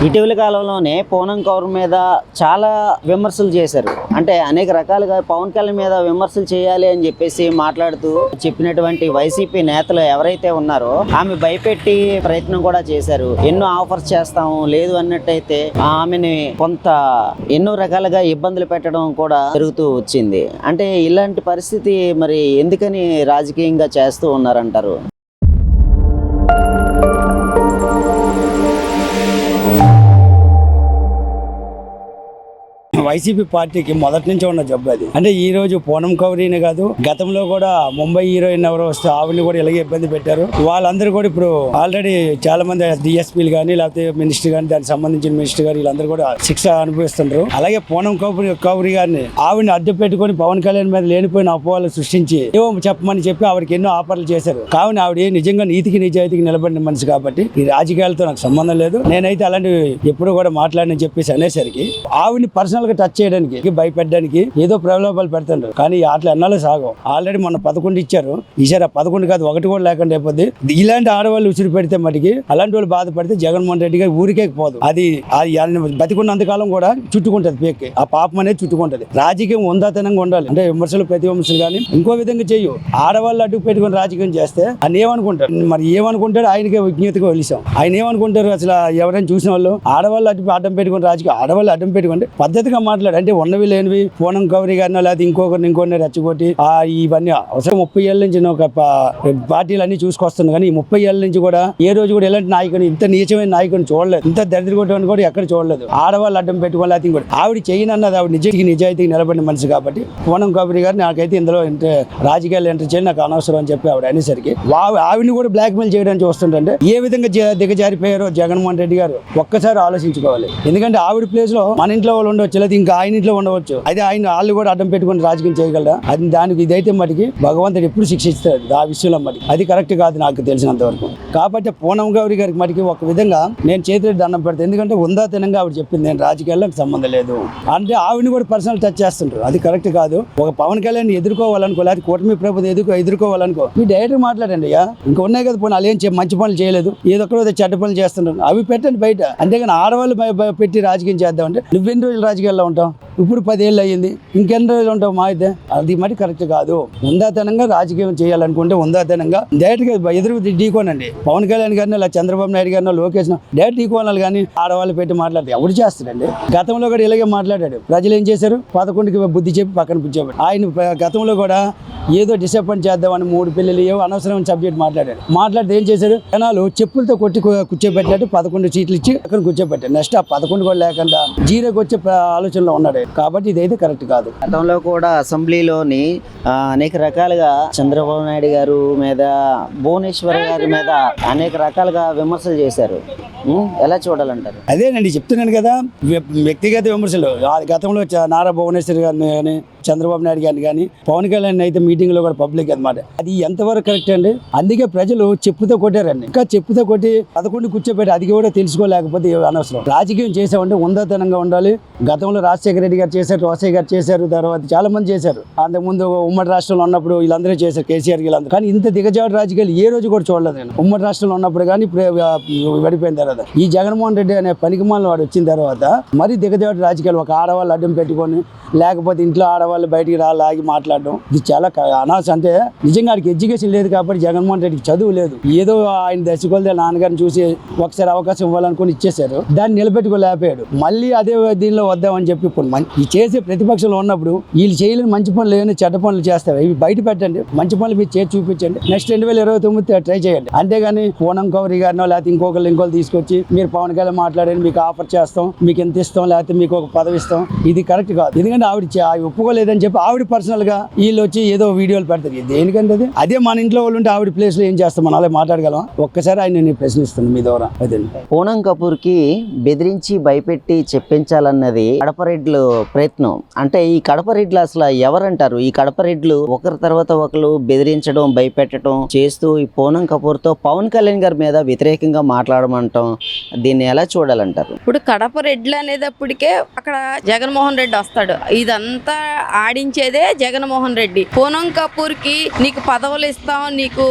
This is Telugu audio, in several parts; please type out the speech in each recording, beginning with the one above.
ఇటీవల కాలంలోనే పూనం కౌర్ మీద చాలా విమర్శలు చేశారు. అంటే అనేక రకాలుగా పవన్ కళ్యాణ్ మీద విమర్శలు చేయాలి అని చెప్పేసి మాట్లాడుతూ చెప్పినటువంటి వైసీపీ నేతలు ఎవరైతే ఉన్నారో ఆమె భయపెట్టి ప్రయత్నం కూడా చేశారు. ఎన్నో ఆఫర్స్ చేస్తాము, లేదు అన్నట్టయితే ఆమెని కొంత ఎన్నో రకాలుగా ఇబ్బందులు పెట్టడం కూడా జరుగుతూ వచ్చింది. అంటే ఇలాంటి పరిస్థితి మరి ఎందుకని రాజకీయంగా చేస్తూ ఉన్నారంటారు? వైసీపీ పార్టీకి మొదటి నుంచి ఉన్న జబ్బు అది. అంటే ఈ రోజు పూనం కౌరీనే కాదు, గతంలో కూడా ముంబై హీరోయిన్ ఎవరో వస్తే ఆవిడని కూడా ఇలాగే ఇబ్బంది పెట్టారు. వాళ్ళందరూ కూడా ఇప్పుడు ఆల్రెడీ చాలా మంది డిఎస్పీలు కానీ లేకపోతే మినిస్టర్ కానీ దానికి సంబంధించిన మినిస్టర్ గారు వీళ్ళందరూ కూడా శిక్ష అనుభవిస్తున్నారు. అలాగే పూనం కౌరి గారిని ఆవిడని అడ్డు పెట్టుకుని పవన్ కళ్యాణ్ మీద లేనిపోయిన అపోహలు సృష్టించి ఏవో చెప్పమని చెప్పి ఆవిడకి ఎన్నో ఆఫర్లు చేశారు. కావున ఆవిడ నిజంగా నీతికి నిజాయితీకి నిలబడిన మనిషి కాబట్టి ఈ రాజకీయాలతో నాకు సంబంధం లేదు, నేనైతే అలాంటివి ఎప్పుడు కూడా మాట్లాడని చెప్పేసి అనేసరికి ఆవిడని పర్సనల్ గా టచ్ చేయడానికి భయపెట్టడానికి ఏదో ప్రలోభాలు పెడుతుంటారు. కానీ అట్లా ఎన్నాళ్ళు సాగం. ఆల్రెడీ మొన్న 11 ఇచ్చారు, ఈసారి 11 కాదు 1 కూడా లేకుండా అయిపోద్ది. ఇలాంటి ఆడవాళ్ళు ఉసిరి పెడితే మటుకి అలాంటి వాళ్ళు బాధపడితే జగన్మోహన్ రెడ్డి గారు ఊరికే పోదు. అది బతికున్నంతకాలం కూడా చుట్టుకుంటది పేక్కి, ఆ పాపం అనేది చుట్టుకుంటది. రాజకీయం ఉందాతనంగా ఉండాలి. అంటే విమర్శలు ప్రతి విమర్శలు కానీ ఇంకో విధంగా చెయ్యు. ఆడవాళ్ళు అడ్డు పెట్టుకుని రాజకీయం చేస్తే ఆయన ఏమనుకుంటారు, మరి ఏమనుకుంటాడు ఆయనకే విజ్ఞతగా వెలిసాం. ఆయన ఏమనుకుంటారు అసలు ఎవరైనా చూసిన వాళ్ళు ఆడవాళ్ళు అడ్డం పెట్టుకుని రాజకీయం ఆడవాళ్ళు అడ్డం పెట్టుకుంటే పద్ధతిగా మాట్లాడు. అంటే ఉన్నవి లేనివి పూనం కౌరి గారినో లేకపోతే ఇంకొకరిని రెచ్చగొట్టి ఇవన్నీ అవసరం. 30 ఏళ్ళ నుంచి ఒక పార్టీలు అన్ని చూసుకొస్తుంది. కానీ ఈ 30 ఏళ్ళ నుంచి కూడా ఏ రోజు కూడా ఇలాంటి నాయకుని, ఇంత నీచమైన నాయకుని చూడలేదు, ఇంత దరిద్ర కొట్టని కూడా ఎక్కడ చూడలేదు. ఆడవాళ్ళు అడ్డం పెట్టుకోవాలి. లేకపోతే ఇంకోటి ఆవిడ చేయనన్నది ఆవిడ నిజాయితీకి నిలబడిన మనిషి కాబట్టి పూనం కౌరి గారిని నాకైతే ఇందులో రాజకీయాలు ఎంటర్ చేయాలి నాకు అనవసరం అని చెప్పి ఆవిడ అనేసరికి ఆవిడని కూడా బ్లాక్ మెయిల్ చేయడానికి చూస్తుంటే ఏ విధంగా దిగజారిపోయారో జగన్మోహన్ రెడ్డి గారు ఒక్కసారి ఆలోచించుకోవాలి. ఎందుకంటే ఆవిడ ప్లేస్ లో మన ఇంట్లో వాళ్ళు ఉండవచ్చు, లేదా ఇంకా ఆయన ఇంట్లో ఉండవచ్చు. అయితే ఆయన వాళ్ళు కూడా అడ్డం పెట్టుకుని రాజకీయం చేయగలరా? అది దానికి ఇదైతే మటుకి భగవంతుడు ఎప్పుడు శిక్షిస్తాడు ఆ విషయంలో. మటుకు అది కరెక్ట్ కాదు నాకు తెలిసినంత వరకు. కాబట్టి పూనం గౌరి గారికి మటుకి ఒక విధంగా నేను చేతులు దండం పెడతాను. ఎందుకంటే ఉందాతనంగా ఆవిడ చెప్పింది నేను రాజకీయాలకు సంబంధం లేదు అంటే ఆవిడని కూడా పర్సనల్ టచ్ చేస్తుంటారు. అది కరెక్ట్ కాదు. ఒక పవన్ కళ్యాణ్ ఎదుర్కోవాలనుకో, లేకపోతే కూటమి ప్రభుత్వం ఎదుర్కోవాలనుకో మీరు డైరెక్ట్ మాట్లాడండి. ఇంకా ఉన్నాయి కదా, పోనీ వాళ్ళు ఏం మంచి పనులు చేయలేదు, ఏదొక్కడో చెడ్డ పనులు చేస్తుంటారు, అవి పెట్టండి బయట. అంతేగాని ఆడవాళ్ళు పెట్టి రాజకీయం చేద్దామంటే నువ్వెన్ని రోజులు రాజకీయాల్లో ఉంటావు? ఇప్పుడు 10 ఏళ్ళు అయ్యింది, ఇంకెన్ని రోజులు ఉంటావు మా అయితే? అది మరి కరెక్ట్ కాదు. ఉందాతనంగా రాజకీయం చేయాలనుకుంటే ఉందాతనంగా డైరెక్ట్ గా ఎదురు ఢీకోనండి. పవన్ కళ్యాణ్ గారిని ఇలా చంద్రబాబు నాయుడు గారిని లోకేష్ డైరెక్ట్ ఢీకోనాలి. కానీ ఆడవాళ్ళు పెట్టి మాట్లాడితే ఎవరు చేస్తారండి? గతంలో కూడా ఇలాగే మాట్లాడాడు. ప్రజలు ఏం చేశారు? 11కి బుద్ధి చెప్పి పక్కన కూర్చోబెట్టి ఆయన గతంలో కూడా ఏదో డిసప్పాయింట్ చేద్దామని 3 పెళ్ళిళ్ళు ఏవో అనవసరమైన సబ్జెక్ట్ మాట్లాడాడు. మాట్లాడితే ఏం చేశారు? జనాలు చెప్పులతో కొట్టి కూర్చోబెట్టాడు. 11 సీట్లు ఇచ్చి అక్కడ కూర్చోబెట్టాడు. నెక్స్ట్ ఆ 11 కూడా లేకుండా జీరోకి వచ్చే ఆలోచనలో ఉన్నాడు. కాబట్టి ఇదైతే కరెక్ట్ కాదు. గతంలో కూడా అసెంబ్లీలోని అనేక రకాలుగా చంద్రబాబు నాయుడు గారు మీద, భువనేశ్వర్ గారి మీద అనేక రకాలుగా విమర్శలు చేశారు. ఎలా చూడాలంటారు? అదేనండి చెప్తున్నాను కదా, వ్యక్తిగత విమర్శలు. గతంలో నారా భువనేశ్వర్ గారిని కానీ చంద్రబాబు నాయుడు గారిని కానీ పవన్ కళ్యాణ్ అయితే మీటింగ్లో కూడా పబ్లిక్ అనమాట. అది ఎంతవరకు కరెక్ట్ అండి? అందుకే ప్రజలు చెప్పుతో కొట్టారండి. ఇంకా చెప్పుతో కొట్టి 11 కూర్చోబెట్టి అది కూడా తెలుసుకోలేకపోతే అనవసరం. రాజకీయం చేసామంటే ఉందాతనంగా ఉండాలి. గతంలో రాజశేఖర రెడ్డి గారు చేశారు, రోసయ్య గారు చేశారు, తర్వాత చాలా మంది చేశారు. అంతకుముందు ఉమ్మడి రాష్ట్రంలో ఉన్నప్పుడు వీళ్ళందరూ చేశారు, కేసీఆర్ వీళ్ళందరూ. కానీ ఇంత దిగజాడు రాజకీయాలు ఏ రోజు కూడా చూడలేదు నేను. ఉమ్మడి రాష్ట్రంలో ఉన్నప్పుడు కానీ ఇప్పుడు విడిపోయిన తర్వాత ఈ జగన్మోహన్ రెడ్డి అనే పనికిమాలిన వాడు వచ్చిన తర్వాత మరి దిగజాడు రాజకీయాలు, ఒక ఆడవాళ్ళు అడ్డం పెట్టుకొని లేకపోతే ఇంట్లో ఆడవాళ్ళు బయటికి లాగి మాట్లాడడం, ఇది చాలా అనాల్సి. అంటే నిజంగా ఆయనకి ఎడ్యుకేషన్ లేదు కాబట్టి జగన్మోహన్ రెడ్డికి చదువు లేదు. ఏదో ఆయన దశకొలదే నాన్నగారిని చూసి ఒకసారి అవకాశం ఇవ్వాలనుకుని ఇచ్చేశారు, దాన్ని నిలబెట్టుకోలేకపోయాడు. మళ్ళీ అదే దీనిలో వద్దామని చెప్పి ఇప్పుడు ఈ చేసే ప్రతిపక్షంలో ఉన్నప్పుడు వీళ్ళు చేయలేని మంచి పనులు ఏమైనా చెడ్డ పనులు చేస్తారు, ఇవి బయట పెట్టండి. మంచి పనులు మీరు చేసి చూపించండి. నెక్స్ట్ 2029 ట్రై చేయండి. అంతేగాని పూనం కౌరి గారినో లేకపోతే ఇంకొకరు తీసుకొచ్చి మీరు పవన్ కళ్యాణ్ మాట్లాడండి, మీకు ఆఫర్ చేస్తాం, మీకు ఎంత ఇస్తాం, లేకపోతే మీకు ఒక పదవి ఇస్తాం, ఇది కరెక్ట్ కాదు. ఎందుకంటే ఆవిడ ఒప్పుకోలేదని చెప్పి ఆవిడ పర్సనల్ గా వీళ్ళు వచ్చి ఏదో వీడియోలు పెడతారు. దేనికంటే అదే మన ఇంట్లో వాళ్ళు ఉంటే ఆవిడ ప్లేస్ లో ఏం చేస్తాం? మనం అలా మాట్లాడగలం? ఒక్కసారి ఆయన నేను ప్రశ్నిస్తాను మీ ద్వారా. అదే పూనం కపూర్ కి బెదిరించి భయపెట్టి చెప్పించాలన్నది కడపరెడ్లు ప్రయత్నం. అంటే ఈ కడపరెడ్లు అసలు ఎవరంటారు? ఈ కడపరెడ్లు ఒకరి తర్వాత ఒకరు బెదిరించడం, భయపెట్టడం చేస్తూ ఈ పూనం కపూర్ తో పవన్ కళ్యాణ్ గారి మీద వ్యతిరేకంగా మాట్లాడమంటాం, దీన్ని ఎలా చూడాలంటారు? ఇప్పుడు కడపరెడ్లు అనేటప్పటికే అక్కడ జగన్మోహన్ రెడ్డి వస్తాడు. ఇదంతా ఆడించేదే జగన్మోహన్ రెడ్డి. పూనం కపూర్ కి నీకు పదవులు ఇస్తాం, నీకు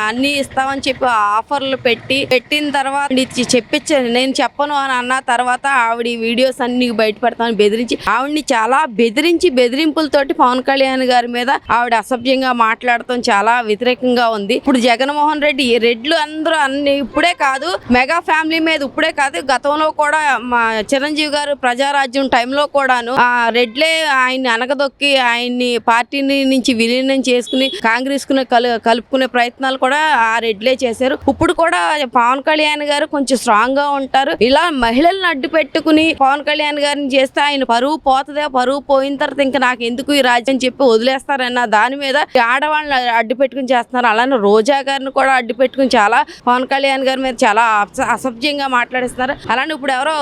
అన్ని ఇస్తామని చెప్పి ఆఫర్లు పెట్టిన తర్వాత చెప్పించాను, నేను చెప్పను అని అన్న తర్వాత ఆవిడ వీడియోస్ అన్ని బయట పెడతామని బెదిరించి ఆవిడ్ని చాలా బెదిరింపులతోటి పవన్ కళ్యాణ్ గారి మీద ఆవిడ అసభ్యంగా మాట్లాడటం చాలా వ్యతిరేకంగా ఉంది. ఇప్పుడు జగన్మోహన్ రెడ్లు అందరూ ఇప్పుడే కాదు, మెగా ఫ్యామిలీ మీద ఇప్పుడే కాదు, గతంలో కూడా మా చిరంజీవి గారు ప్రజారాజ్యం టైంలో కూడాను ఆ రెడ్లే ఆయన్ని అనగదొక్కి ఆయన్ని పార్టీ నుంచి విలీనం చేసుకుని కాంగ్రెస్ కలుపుకునే ప్రయత్నాలు కూడా ఆ రెడ్లే చేశారు. ఇప్పుడు కూడా పవన్ కళ్యాణ్ గారు కొంచెం స్ట్రాంగ్ గా ఉంటారు. ఇలా మహిళలను అడ్డు పెట్టుకుని పవన్ కళ్యాణ్ గారిని చేస్తే ఆయన పరువు పోతుందే, పరువు పోయిన తర్వాత ఇంకా నాకు ఎందుకు ఈ రాజ్యం చెప్పి వదిలేస్తారన్న దాని మీద ఆడవాళ్ళని అడ్డు పెట్టుకుని చేస్తున్నారు. అలానే రోజా గారిని కూడా అడ్డు పెట్టుకుని చాలా పవన్ కళ్యాణ్ గారి మీద చాలా అసభ్యంగా మాట్లాడిస్తున్నారు. అలానే ఇప్పుడు ఎవరో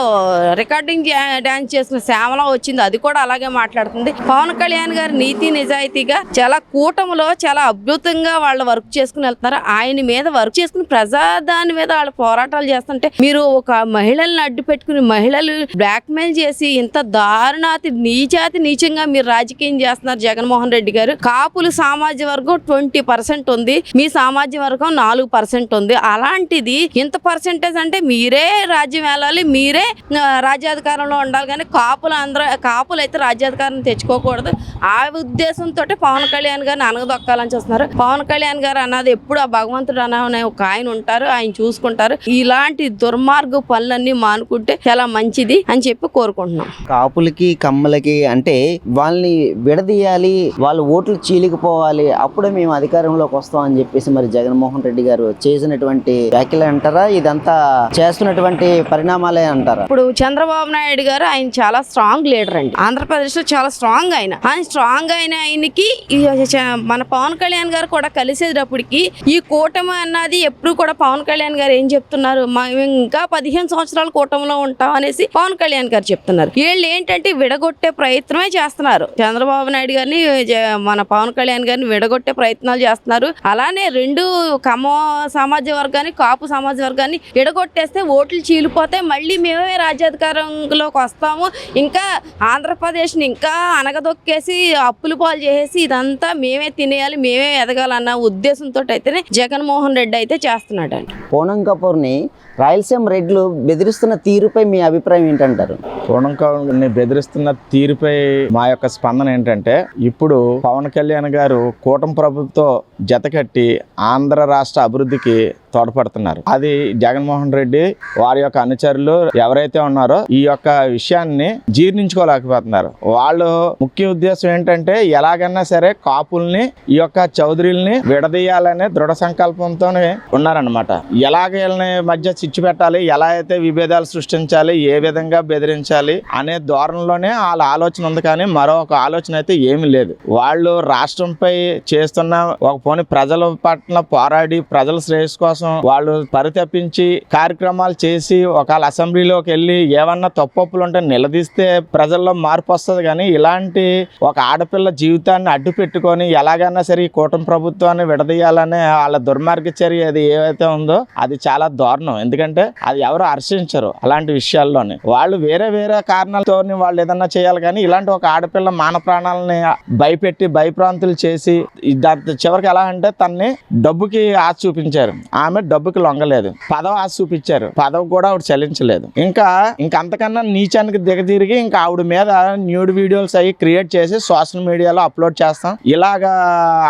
రికార్డింగ్ డాన్స్ చేసిన శ్యామల వచ్చింది, అది కూడా అలాగే మాట్లాడుతుంది. పవన్ కళ్యాణ్ గారు నీతి నిజాయితీగా చాలా కూటమిలో చాలా అద్భుతంగా వాళ్ళు వర్క్ చేసుకుని వెళ్తున్నారు. ఆయన మీద వర్క్ చేసుకుని ప్రజాదాని మీద వాళ్ళు పోరాటాలు చేస్తుంటే మీరు ఒక మహిళల్ని అడ్డు పెట్టుకుని మహిళలు బ్లాక్ మెయిల్ చేసి ఇంత దారుణాతి నీచంగా మీరు రాజకీయం చేస్తున్నారు. జగన్మోహన్ రెడ్డి గారు కాపులు సామాజిక వర్గం 20% ఉంది, మీ సామాజిక వర్గం 4% ఉంది. అలాంటిది ఇంత పర్సెంటేజ్ అంటే మీరే రాజ్యం వెళ్ళాలి, మీరే రాజ్యాధికారంలో ఉండాలి, కానీ కాపులు అయితే రాజ్యాధికారం తెచ్చుకోకూడదు. ఆ ఉద్దేశంతో పవన్ కళ్యాణ్ గారిని అనగదొక్కాలని చూస్తున్నారు. పవన్ కళ్యాణ్ గారు అన్నది ఎప్పుడు ఆ భగవంతుడు అనే ఒక ఆయన ఉంటారు, ఆయన చూసుకుంటారు. ఇలాంటి దుర్మార్గ పనులన్నీ మానుకుంటే చాలా మంచిది అని చెప్పి కోరుకుంటున్నాం. కాపులకి కమ్మలకి అంటే వాళ్ళని విడదీయాలి, వాళ్ళు ఓట్లు చీలికిపోవాలి, అప్పుడే మేము అధికారంలోకి వస్తాం అని చెప్పేసి మరి జగన్మోహన్ రెడ్డి గారు చేసినటువంటి వ్యాఖ్యలు అంటారా, ఇదంతా చేస్తున్నటువంటి పరిణామాలే అంటారా? ఇప్పుడు చంద్రబాబు నాయుడు గారు ఆయన చాలా స్ట్రాంగ్ లీడర్ అండి. ఆంధ్రప్రదేశ్ లో చాలా స్ట్రాంగ్ ఆయన స్ట్రాంగ్ అయిన ఆయనకి మన పవన్ కళ్యాణ్ గారు కూడా కలిసేటప్పటికి ఈ కూటమి అన్నది ఎప్పుడు కూడా పవన్ కళ్యాణ్ గారు ఏం చెప్తున్నారు, ఇంకా 15 సంవత్సరాలు కూటమిలో ఉంటాం అనేసి పవన్ కళ్యాణ్ గారు చెప్తున్నారు. వీళ్ళు ఏంటంటే విడగొట్టే ప్రయత్నమే చేస్తున్నారు. చంద్రబాబు నాయుడు గారిని మన పవన్ కళ్యాణ్ గారిని విడగొట్టే ప్రయత్నాలు చేస్తున్నారు. అలానే రెండు కమ్మ సమాజ వర్గాన్ని కాపు సమాజ వర్గాన్ని విడగొట్టేస్తే ఓట్లు చీలిపోతే మళ్ళీ మేమే రాజ్యాధికారంలోకి వస్తాము, ఇంకా ఆంధ్రప్రదేశ్ని ఇంకా అనగదొక్కేసి అప్పులు పాలు చేసేసి ఇదంతా మేమే తినేయాలి, మేమే ఎదగాలన్న ఉద్దేశంతో అయితేనే జగన్మోహన్ రెడ్డి అయితే చేస్తున్నాడు అండి. పూనం కపూర్ని రాయలసీమ రెడ్లు బెదిరిస్తున్న తీరుపై మీ అభిప్రాయం ఏంటంటారు? పూనం కపూర్ని బెదిరిస్తున్న తీరుపై మా యొక్క స్పందన ఏంటంటే, ఇప్పుడు పవన్ కళ్యాణ్ గారు కూటమి ప్రభుత్వంతో జతకట్టి ఆంధ్ర రాష్ట్ర అభివృద్ధికి తోడ్పడుతున్నారు. అది జగన్మోహన్ రెడ్డి వారి యొక్క అనుచరులు ఎవరైతే ఉన్నారో ఈ యొక్క విషయాన్ని జీర్ణించుకోలేకపోతున్నారు. వాళ్ళు ముఖ్య ఉద్దేశం ఏంటంటే ఎలాగైనా సరే కాపుల్ని ఈ యొక్క చౌదరుల్ని విడదీయాలనే దృఢ సంకల్పంతోనే ఉన్నారనమాట. ఎలాగ వీళ్ళని మధ్య చిచ్చు పెట్టాలి, ఎలా అయితే విభేదాలు సృష్టించాలి, ఏ విధంగా బెదిరించాలి అనే ధోరణిలోనే వాళ్ళ ఆలోచన ఉంది, కానీ మరొక ఆలోచన అయితే ఏమీ లేదు. వాళ్ళు రాష్ట్రంపై చేస్తున్న ఒక పోనీ ప్రజల పట్ల పోరాడి ప్రజల శ్రేయస్సు కోసం వాళ్ళు పరితపించి కార్యక్రమాలు చేసి ఒకవేళ అసెంబ్లీలోకి వెళ్ళి ఏమన్నా తప్పులు ఉంటే నిలదీస్తే ప్రజల్లో మార్పు వస్తుంది. కానీ ఇలాంటి ఒక ఆడపిల్ల జీవితాన్ని అడ్డు పెట్టుకొని ఎలాగైనా సరే ఈ కూటమి ప్రభుత్వాన్ని విడదీయాలనే వాళ్ళ దుర్మార్గ చర్య అది ఏవైతే ఉందో అది చాలా దారుణం. ఎందుకంటే అది ఎవరు హర్షించరు అలాంటి విషయాల్లోని. వాళ్ళు వేరే కారణాలతో వాళ్ళు ఏదన్నా చేయాలి, కానీ ఇలాంటి ఒక ఆడపిల్ల మాన ప్రాణాలని భయపెట్టి భయప్రాంతులు చేసి దాని చివరికి ఎలా అంటే తన్ని డబ్బుకి ఆశ చూపించారు, ఆమె డబ్బుకి లొంగలేదు. పదవి ఆశ చూపించారు, పదవి కూడా ఆవిడ చెల్లించలేదు. ఇంకా అంతకన్నా నీచానికి దిగతిరిగి ఇంకా ఆవిడ మీద న్యూడ్ వీడియోస్ అవి క్రియేట్ చేసి సోషల్ మీడియాలో అప్లోడ్ చేస్తాం ఇలాగా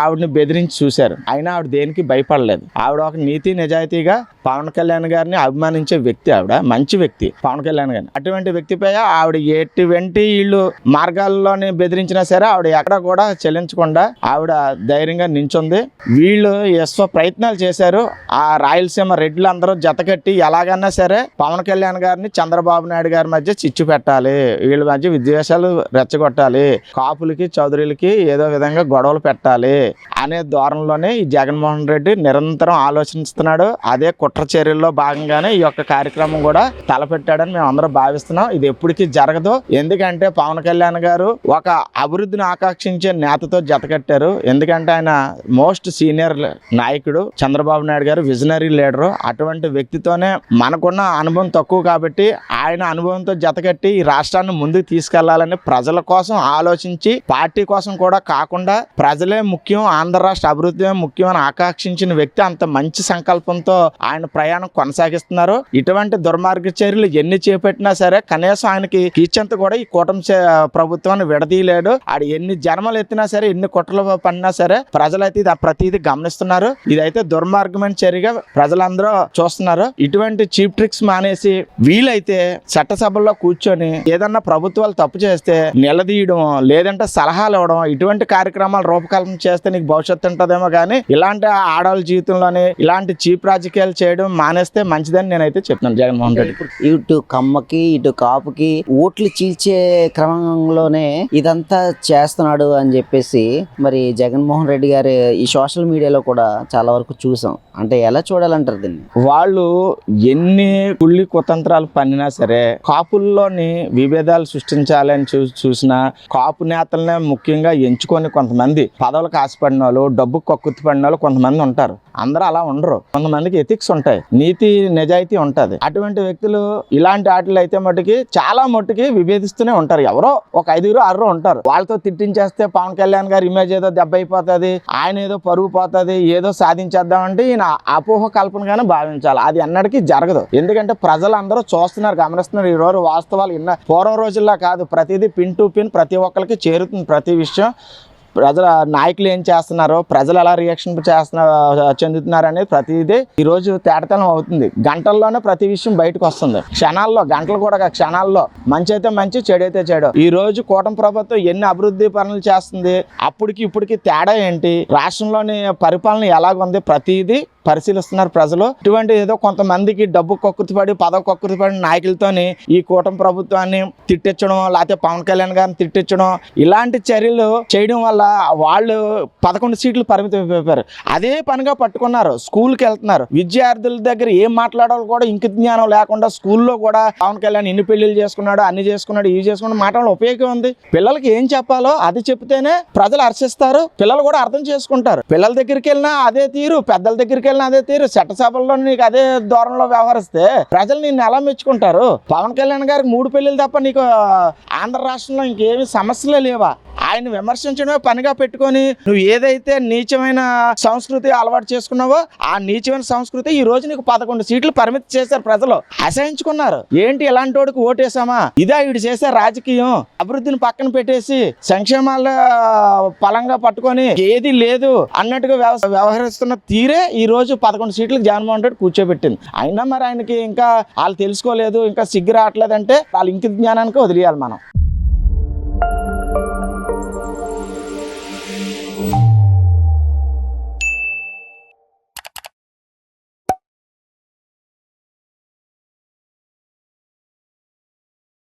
ఆవిడని బెదిరించి చూశారు. అయినా ఆవిడ దేనికి భయపడలేదు. ఆవిడ ఒక నీతి నిజాయితీగా పవన్ కళ్యాణ్ గారిని అభిమానించే వ్యక్తి, ఆవిడ మంచి వ్యక్తి పవన్ కళ్యాణ్ గారిని. అటువంటి వ్యక్తిపై ఆవిడ ఎటువంటి వీళ్ళు మార్గాల్లోనే బెదిరించినా సరే ఆవిడ ఎక్కడ కూడా చెల్లించకుండా ఆవిడ ధైర్యంగా నించుంది. వీళ్ళు ప్రయత్నాలు చేశారు. ఆ రాయలసీమ రెడ్లు అందరూ జతకట్టి ఎలాగన్నా సరే పవన్ కళ్యాణ్ గారిని చంద్రబాబు నాయుడు గారి మధ్య చిచ్చు పెట్టాలి, వీళ్ళ మధ్య విద్వేషాలు రెచ్చగొట్టాలి, కాపులకి చౌదరులకి ఏదో విధంగా గొడవలు పెట్టాలి అనే ధోరణిలోనే ఈ జగన్మోహన్ రెడ్డి నిరంతరం ఆలోచిస్తున్నాడు. అదే కుట్ర చర్యల్లో భాగంగా భాగంగానే ఈ యొక్క కార్యక్రమం కూడా తలపెట్టాడని మేము అందరం భావిస్తున్నాం. ఇది ఎప్పటికీ జరగదు. ఎందుకంటే పవన్ కళ్యాణ్ గారు ఒక అభివృద్ధిని ఆకాంక్షించే నేతతో జతకట్టారు. ఎందుకంటే ఆయన మోస్ట్ సీనియర్ నాయకుడు, చంద్రబాబు నాయుడు గారు విజనరీ లీడరు. అటువంటి వ్యక్తితోనే మనకున్న అనుభవం తక్కువ కాబట్టి ఆయన అనుభవంతో జతకట్టి ఈ రాష్ట్రాన్ని ముందుకు తీసుకెళ్లాలని ప్రజల కోసం ఆలోచించి, పార్టీ కోసం కూడా కాకుండా ప్రజలే ముఖ్యం, ఆంధ్ర రాష్ట్ర అభివృద్ధి ముఖ్యం అని ఆకాంక్షించిన వ్యక్తి అంత మంచి సంకల్పంతో ఆయన ప్రయాణం కొనసాగిస్తున్నారు. ఇటువంటి దుర్మార్గ చర్యలు ఎన్ని చేపట్టినా సరే కనీసం ఆయనకి కీచంత కూడా ఈ కూటమి ప్రభుత్వాన్ని విడదీయలేడు. ఆడు ఎన్ని జన్మలు ఎత్తినా సరే, ఎన్ని కుట్రలు పడినా సరే ప్రజలైతే ఇది ప్రతిదీ గమనిస్తున్నారు. ఇదైతే దుర్మార్గమైన చర్యగా ప్రజలందరూ చూస్తున్నారు. ఇటువంటి చీప్ ట్రిక్స్ మానేసి వీలైతే చట్టసభల్లో కూర్చొని ఏదన్నా ప్రభుత్వాలు తప్పు చేస్తే నిలదీయడం, లేదంటే సలహాలు ఇవ్వడం, ఇటువంటి కార్యక్రమాలు రూపకల్పన చేస్తే నీకు భవిష్యత్తు ఉంటుందేమో కానీ ఇలాంటి ఆడవాళ్ళ జీవితంలోనే ఇలాంటి చీప్ రాజకీయాలు చేయడం మానేస్తే మంచిదని నేనైతే చెప్తున్నాను. జగన్మోహన్ రెడ్డి ఇటు కమ్మకి ఇటు కాపుకి ఓట్లు చీల్చే క్రమంలోనే ఇదంతా చేస్తున్నాడు అని చెప్పేసి మరి జగన్మోహన్ రెడ్డి గారి ఈ సోషల్ మీడియాలో కూడా చాలా వరకు చూసాం. అంటే ఎలా చూడాలంటారు దీన్ని? వాళ్ళు ఎన్ని కుళ్ళి కుతంత్రాలు పన్నినా సరే కాపుల్లోని విభేదాలు సృష్టించాలని చూసిన కాపు నేతలనే ముఖ్యంగా ఎంచుకొని కొంతమంది పదవులకు ఆశపడిన వాళ్ళు, డబ్బు కక్కుర్తి పడిన వాళ్ళు కొంతమంది ఉంటారు. అందరూ అలా ఉండరు. కొంతమందికి ఎథిక్స్ ఉంటాయి, నీతి నిజాయితీ ఉంటుంది. అటువంటి వ్యక్తులు ఇలాంటి ఆటలు అయితే మట్టుకి చాలా మట్టుకి విభేదిస్తూనే ఉంటారు. ఎవరో ఒక 5-6 ఉంటారు. వాళ్ళతో తిట్టించేస్తే పవన్ కళ్యాణ్ గారి ఇమేజ్ ఏదో దెబ్బ అయిపోతుంది, ఆయన ఏదో పరుగు పోతుంది, ఏదో సాధించేద్దామంటే ఈయన అపోహ కల్పనగానే భావించాలి. అది అన్నటికీ జరగదు. ఎందుకంటే ప్రజలందరూ చూస్తున్నారు, గమనిస్తున్నారు. ఈ రోజు వాస్తవాలు పూర్వం రోజుల్లో కాదు, ప్రతిదీ పిన్ టు పిన్ ప్రతి ఒక్కరికి చేరుతుంది. ప్రతి విషయం ప్రజల నాయకులు ఏం చేస్తున్నారో, ప్రజలు ఎలా రియాక్షన్ చెందుతున్నారు అనేది ప్రతిదీ ఈ రోజు తేటతనం అవుతుంది. గంటల్లోనే ప్రతి విషయం బయటకు వస్తుంది. క్షణాల్లో, గంటలు కూడా క్షణాల్లో. మంచి అయితే మంచి, చెడు అయితే చెడు. ఈ రోజు కూటమి ప్రభుత్వం ఎన్ని అభివృద్ధి పనులు చేస్తుంది, అప్పటికి ఇప్పటికి తేడా ఏంటి, రాష్ట్రంలోని పరిపాలన ఎలాగుంది, ప్రతిదీ పరిశీలిస్తున్నారు ప్రజలు. ఇటువంటి ఏదో కొంతమందికి డబ్బు కక్కుర్తిపడి, పదవి కక్కుర్తిపడి నాయకులతోని ఈ కూటమి ప్రభుత్వాన్ని తిట్టించడం, లేకపోతే పవన్ కళ్యాణ్ గారిని తిట్టించడం, ఇలాంటి చర్యలు చేయడం వల్ల వాళ్ళు 11 సీట్లు పరిమితం అయిపోయారు. అదే పనిగా పట్టుకున్నారు. స్కూల్కి వెళ్తున్నారు. విద్యార్థుల దగ్గర ఏం మాట్లాడాలో కూడా ఇంక జ్ఞానం లేకుండా స్కూల్లో కూడా పవన్ కళ్యాణ్ ఇన్ని పెళ్లిళ్ళు చేసుకున్నాడు, అన్ని చేసుకున్నాడు, ఇవి చేసుకున్నాడు మాట్లాడే ఉపయోగం ఉంది. పిల్లలకి ఏం చెప్పాలో అది చెప్తేనే ప్రజలు హర్షిస్తారు, పిల్లలు కూడా అర్థం చేసుకుంటారు. పిల్లల దగ్గరికి వెళ్ళినా అదే తీరు, పెద్దల దగ్గరికి అదే తీరు, చట్టసభల్లో నీకు అదే ధోరణిలో వ్యవహరిస్తే ప్రజలు నిన్ను ఎలా మెచ్చుకుంటారు? పవన్ కళ్యాణ్ గారికి 3 పెళ్లిలు తప్ప నీకు ఆంధ్ర రాష్ట్రంలో ఇంకేమి సమస్యలే లేవా? ఆయన విమర్శించడమే పనిగా పెట్టుకొని నువ్వు ఏదైతే నీచమైన సంస్కృతి అలవాటు చేసుకున్నావో ఆ నీచమైన సంస్కృతి ఈ రోజు నీకు 11 సీట్లు పరిమితి చేశారు. ప్రజలు అసహించుకున్నారు. ఏంటి ఇలాంటి వాడికి ఓటేసామా? ఇదా వీడు చేసే రాజకీయం? అభివృద్ధిని పక్కన పెట్టేసి సంక్షేమాల పలంగా పట్టుకొని ఏది లేదు అన్నట్టుగా వ్యవహరిస్తున్న తీరే ఈ రోజు 11 సీట్లకు జగన్మోహన్ రెడ్డి కూర్చోబెట్టింది. అయినా మరి ఆయనకి ఇంకా వాళ్ళు తెలుసుకోలేదు, ఇంకా సిగ్గు రావట్లేదంటే వాళ్ళ ఇంకిత జ్ఞానానికి వదిలేయాలి మనం.